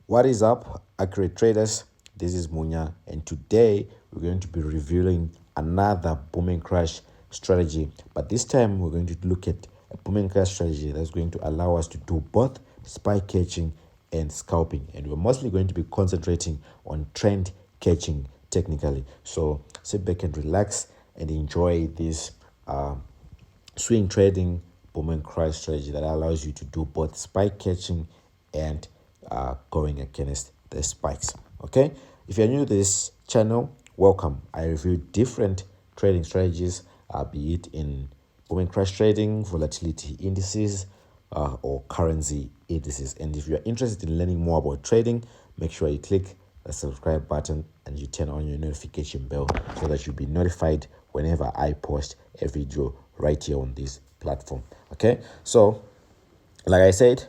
What is up, accurate traders? This is Munya, and today we're going to be reviewing another booming crash strategy. But this time we're going to look at a booming crash strategy that's going to allow us to do both spike catching and scalping. And we're mostly going to be concentrating on trend catching technically. So sit back and relax and enjoy this swing trading booming crash strategy that allows you to do both spike catching and going against the spikes. Okay, if you're new to this channel, welcome. I review different trading strategies, be it in booming crash trading, volatility indices, or currency indices. And if you're interested in learning more about trading, make sure you click the subscribe button and you turn on your notification bell so that you'll be notified whenever I post a video right here on this platform. Okay, so like I said,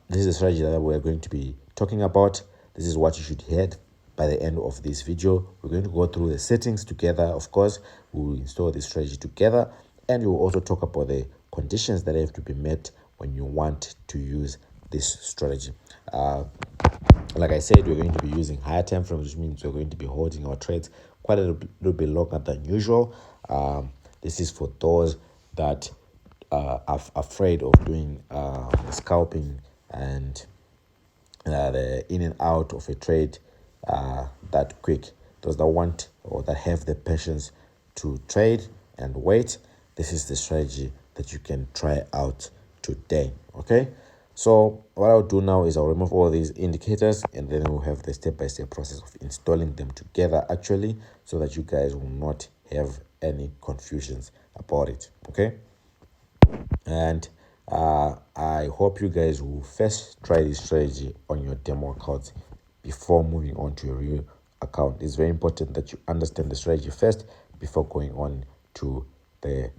this is a strategy that we're going to be talking about. This is what you should hear by the end of this video. We're going to go through the settings together. Of course, we'll install this strategy together, and we'll also talk about the conditions that have to be met when you want to use this strategy. Like I said, we're going to be using higher time frames, which means we're going to be holding our trades quite a little bit longer than usual. This is for those that are afraid of doing scalping and the in and out of a trade that quick. Those that want or that have the patience to trade and wait, this is the strategy that you can try out today. Okay, so what I'll do now is I'll remove all these indicators, and then we'll have the step-by-step process of installing them together actually, so that you guys will not have any confusions about it. Okay, and I hope you guys will first try this strategy on your demo accounts before moving on to your real account. It's very important that you understand the strategy first before going on to the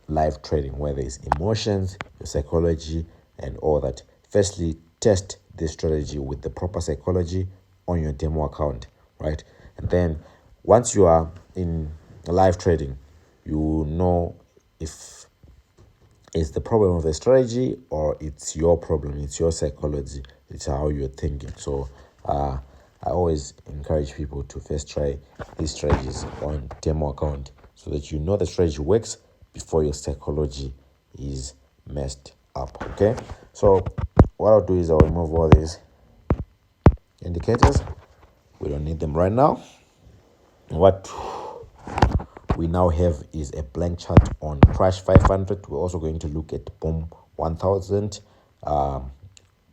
live trading, where there's emotions, your psychology, and all that. Firstly, test this strategy with the proper psychology on your demo account, right? And then once you are in live trading, you know if it's the problem of the strategy or it's your problem, it's your psychology, it's how you're thinking. So I always encourage people to first try these strategies on demo account so that you know the strategy works before your psychology is messed up. Okay, so what I'll do is I'll remove all these indicators. We don't need them right now. What we now have is a blank chart on crash 500. We're also going to look at boom 1000,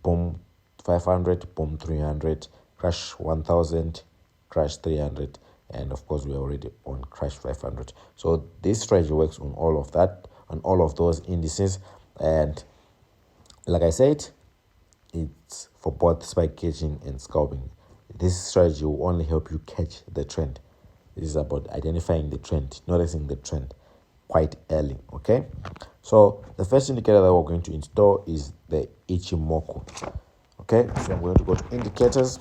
boom 500, boom 300, crash 1000, crash 300, and of course we're already on crash 500. So this strategy works on all of that, on all of those indices. And like I said, it's for both spike catching and scalping. This strategy will only help you catch the trend. This is about identifying the trend, noticing the trend quite early. Okay, so the first indicator that we're going to install is the Ichimoku. Okay, so I'm going to go to indicators.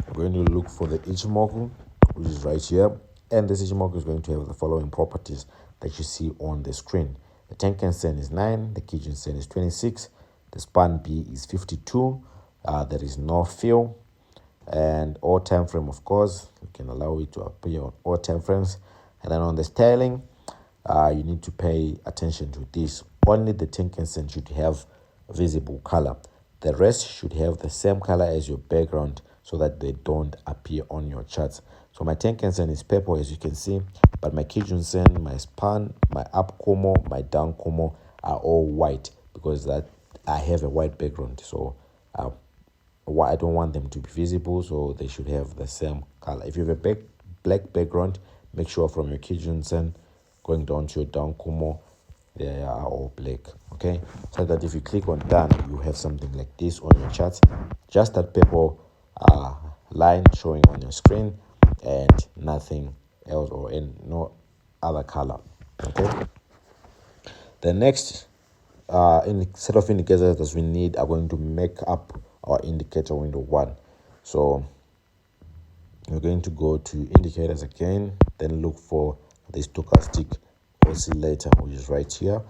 We're going to look for the Ichimoku, which is right here, and this Ichimoku is going to have the following properties that you see on the screen. The Tenkan Sen is 9, the Kijun Sen is 26, the span B is 52, there is no fill, and all time frame, of course, you can allow it to appear on all time frames. And then on the styling, you need to pay attention to this. Only the Tenkan Sen should have visible color. The rest should have the same color as your background so that they don't appear on your charts. So my Tenkan Sen is purple, as you can see, but my Kijun Sen, my span, my up Kumo, my down Kumo are all white because that I have a white background. So I don't want them to be visible, so they should have the same color. If you have a black background, make sure from your Kijun Sen going down to your down Kumo, they are all black. Okay, so that if you click on done, you have something like this on your charts, just that purple line showing on your screen and nothing else, or in no other color. Okay, the next set of indicators that we need are going to make up our indicator window 1. So we're going to go to indicators again, then look for the stochastic oscillator, which is right here.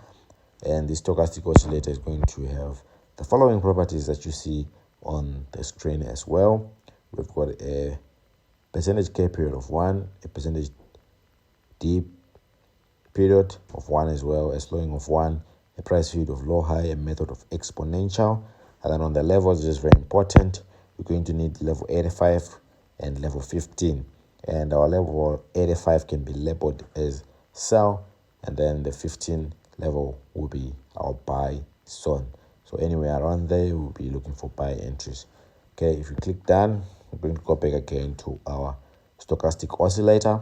And the stochastic oscillator is going to have the following properties that you see on the screen as well. We've got a percentage K period of 1, a percentage D period of 1 as well, a slowing of 1, a price field of low high, a method of exponential. And then on the levels, which is very important, we're going to need level 85 and level 15. And our level 85 can be labeled as sell, and then the 15 level will be our buy zone. So anywhere around there, we'll be looking for buy entries. Okay, if you click done, we're going to go back again to our stochastic oscillator,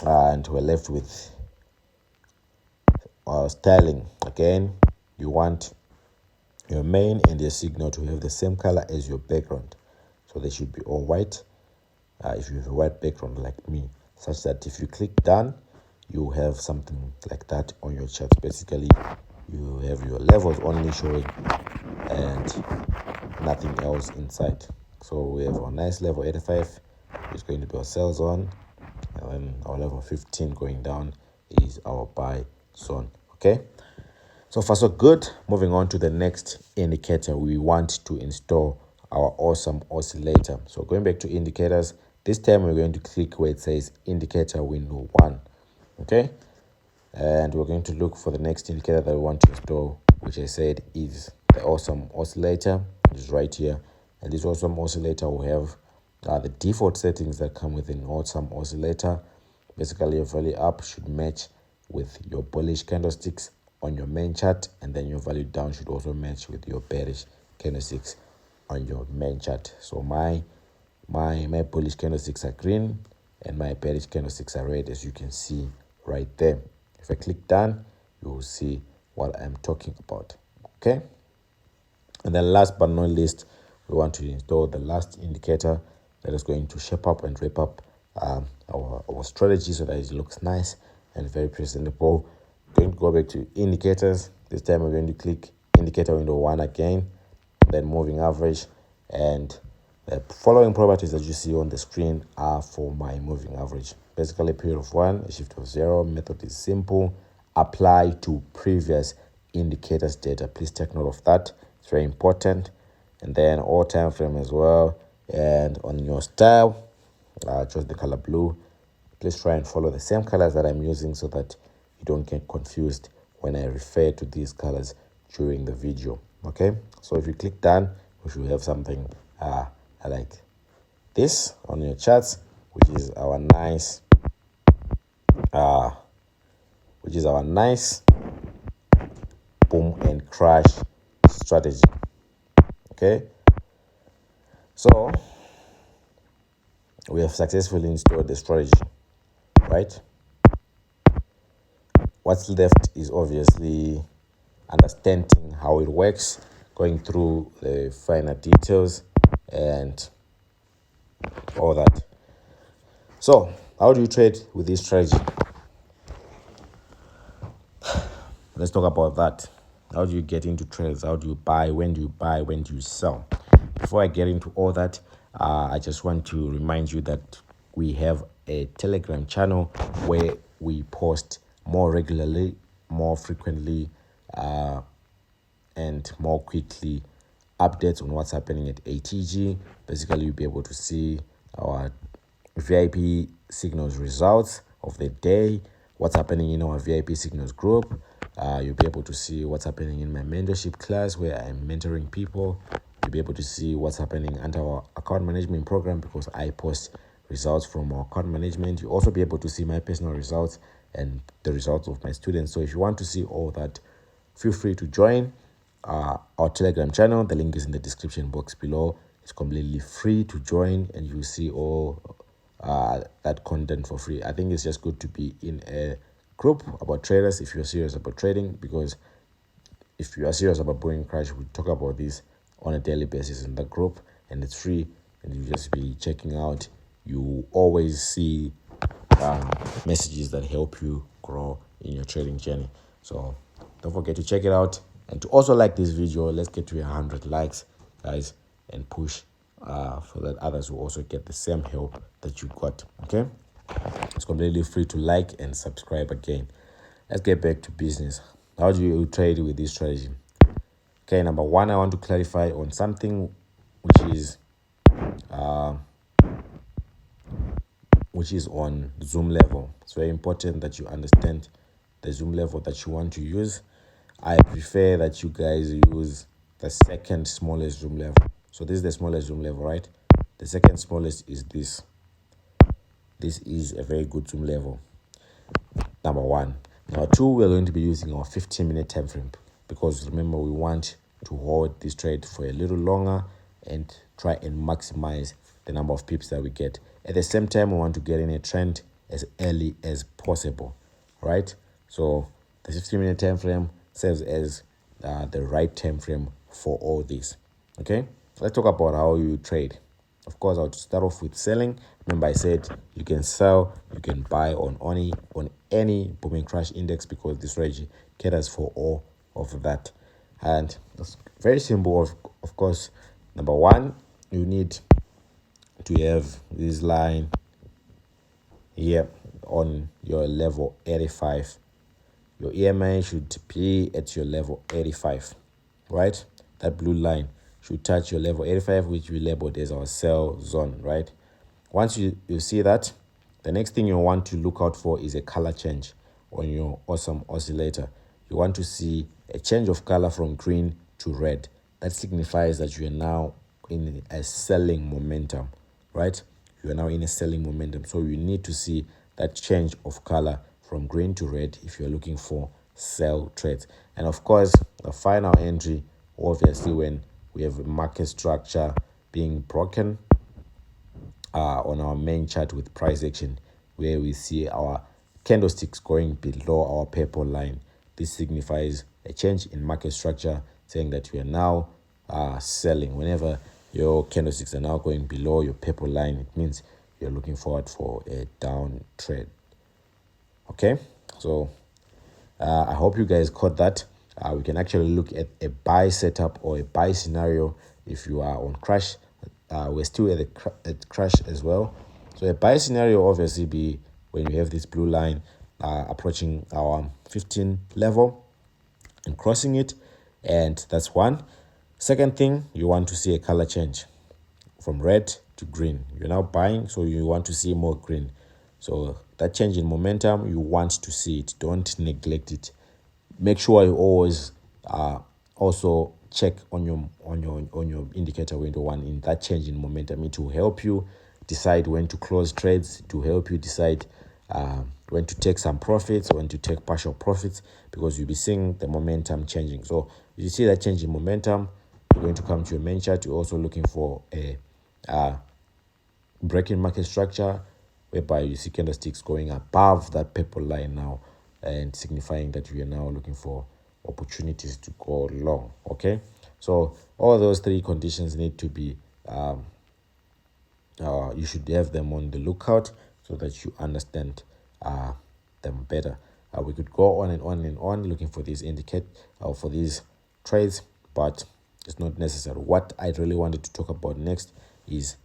and we're left with styling. Again, you want your main and your signal to have the same color as your background, so they should be all white. If you have a white background like me, such that if you click done, you have something like that on your chart. Basically, you have your levels only showing and nothing else inside. So we have our nice level 85, which is going to be our sell zone, and then our level 15 going down is our buy zone. Okay, so far so good. Moving on to the next indicator, we want to install our awesome oscillator. So going back to indicators, this time we're going to click where it says indicator window 1. Okay, and we're going to look for the next indicator that we want to install, which I said is the awesome oscillator, which is right here. And this awesome oscillator will have the default settings that come with an awesome oscillator. Basically, your value up should match with your bullish candlesticks on your main chart, and then your value down should also match with your bearish candlesticks on your main chart. So my bullish candlesticks are green and my bearish candlesticks are red, as you can see right there. If I click done, you will see what I'm talking about. Okay, and then last but not least, we want to install the last indicator that is going to shape up and wrap up our strategy so that it looks nice and very presentable. We're going to go back to indicators. This time we're going to click indicator window 1 again, then moving average, and the following properties that you see on the screen are for my moving average. Basically, period of 1, a shift of 0. Method is simple. Apply to previous indicators data. Please take note of that. It's very important. And then all time frame as well. And on your style, choose the color blue. Please try and follow the same colors that I'm using so that you don't get confused when I refer to these colors during the video. Okay, so if you click done, we should have something like this on your charts, which is our nice boom and crash strategy. Okay, so we have successfully installed the strategy, right? What's left is obviously understanding how it works, going through the finer details and all that. So how do you trade with this strategy? Let's talk about that. How do you get into trades? How do you buy? When do you buy? When do you sell? Before I get into all that, I just want to remind you that we have a Telegram channel where we post more regularly, more frequently, and more quickly updates on what's happening at ATG. Basically, you'll be able to see our VIP signals results of the day, what's happening in our VIP signals group. You'll be able to see what's happening in my mentorship class where I'm mentoring people. You'll be able to see what's happening under our account management program because I post results from our account management. You'll also be able to see my personal results and the results of my students. So if you want to see all that, feel free to join our Telegram channel. The link is in the description box below. It's completely free to join and you see all that content for free. I think it's just good to be in a group about traders if you're serious about trading, because if you are serious about buying crash, we talk about this on a daily basis in the group and it's free and you just be checking out. You always see messages that help you grow in your trading journey. So don't forget to check it out and to also like this video. Let's get to 100 likes, guys, and push for that others will also get the same help that you got. Okay, it's completely free to like and subscribe again. Let's get back to business. How do you trade with this strategy? Okay, number one, I want to clarify on something which is on zoom level. It's very important that you understand the zoom level that you want to use. I prefer that you guys use the second smallest zoom level. So this is the smallest zoom level, right? The second smallest is this. This is a very good zoom level. Number one. Number two, we're going to be using our 15-minute time frame, because remember, we want to hold this trade for a little longer and try and maximize the number of pips that we get. At the same time, we want to get in a trend as early as possible, right? So the 15-minute time frame serves as the right time frame for all this. Okay, let's talk about how you trade. Of course, I'll start off with selling. Remember, I said you can sell, you can buy on any booming crash index, because this strategy caters for all of that. And it's very simple. Of course, number one, you need to have this line here on your level 85. Your EMA should be at your level 85, right? That blue line should touch your level 85, which we labeled as our sell zone, right? Once you see that, the next thing you want to look out for is a color change on your awesome oscillator. You want to see a change of color from green to red. That signifies that you are now in a selling momentum, right? You are now in a selling momentum. So you need to see that change of color from green to red if you're looking for sell trades. And of course, the final entry, obviously, when we have a market structure being broken on our main chart with price action, where we see our candlesticks going below our purple line. This signifies a change in market structure, saying that we are now selling. Whenever your candlesticks are now going below your purple line, it means you're looking forward for a down trade. Okay, so I hope you guys caught that. We can actually look at a buy setup or a buy scenario if you are on crash. We're still at crash as well. So a buy scenario obviously be when you have this blue line approaching our 15 level and crossing it, and that's one. Second thing, you want to see a color change from red to green. You're now buying, so you want to see more green. So that change in momentum, you want to see it. Don't neglect it. Make sure you always also check on your indicator window one in that change in momentum. It will help you decide when to close trades, to help you decide when to take some profits, when to take partial profits, because you'll be seeing the momentum changing. So if you see that change in momentum, you're going to come to your main chart. You're also looking for a breaking market structure, whereby you see candlesticks going above that purple line now, and signifying that we are now looking for opportunities to go long. Okay, so all those three conditions need to be you should have them on the lookout, so that you understand them better. We could go on and on and on looking for these for these trades, but it's not necessary. What I really wanted to talk about next is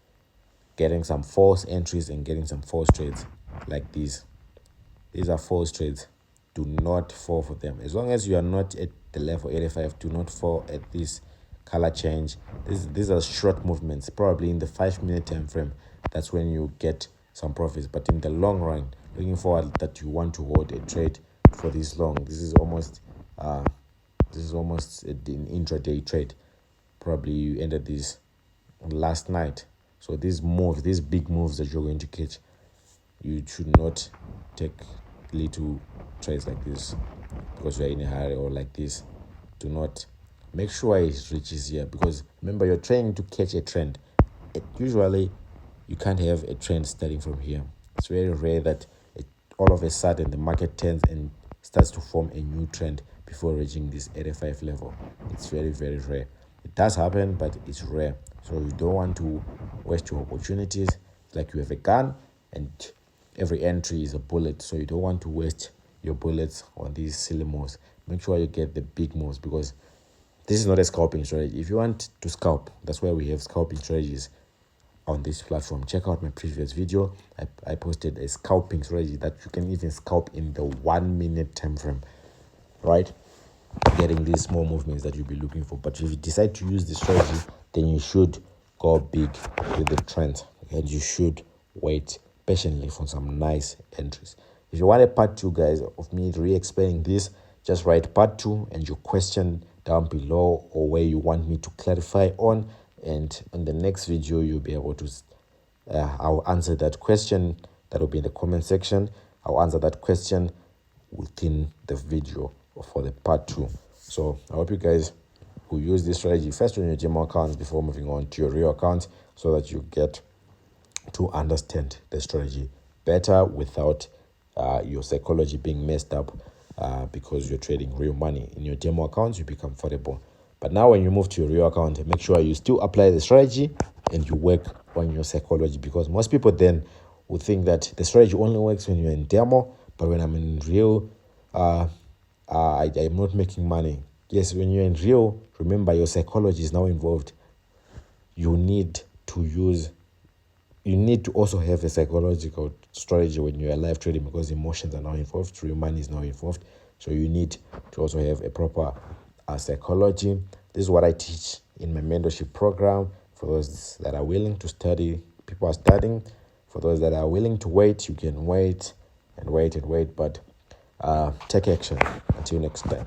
getting some false entries and getting some false trades like these. These are false trades. Do not fall for them. As long as you are not at the level 85, do not fall at this color change. These are short movements, probably in the 5-minute time frame. That's when you get some profits. But in the long run, looking forward that you want to hold a trade for this long. This is almost an intraday trade. Probably you ended this last night. So these big moves that you're going to catch, you should not take little trades like this because you're in a hurry, or like this. Do not. Make sure it reaches here, because remember, you're trying to catch a trend. Usually you can't have a trend starting from here. It's very rare that all of a sudden the market turns and starts to form a new trend before reaching this 85 level. It's very, very rare. It does happen, but it's rare. So you don't want to waste your opportunities. It's like you have a gun and every entry is a bullet. So you don't want to waste your bullets on these silly moves. Make sure you get the big moves, because this is not a scalping strategy. If you want to scalp, that's why we have scalping strategies on this platform. Check out my previous video. I posted a scalping strategy that you can even scalp in the 1-minute time frame, right? Getting these small movements that you'll be looking for. But if you decide to use this strategy, then you should go big with the trend, and you should wait patiently for some nice entries. If you want a part 2, guys, of me re-explaining this, just write part 2 and your question down below, or where you want me to clarify on, and in the next video you'll be able to I'll answer that question. That will be in the comment section. I'll answer that question within the video for the part 2. So I hope you guys will use this strategy first on your demo accounts before moving on to your real account, so that you get to understand the strategy better without your psychology being messed up because you're trading real money. In your demo accounts, you be comfortable. But now when you move to your real account, make sure you still apply the strategy and you work on your psychology, because most people then will think that the strategy only works when you're in demo, but when I'm in real, I'm not making money. Yes, when you're in real, remember your psychology is now involved. You need to also have a psychological strategy when you're live trading, because emotions are now involved, real money is now involved. So you need to also have a proper psychology. This is what I teach in my mentorship program. For those that are willing to study, people are studying. For those that are willing to wait, you can wait and wait and wait, but take action. Until next time.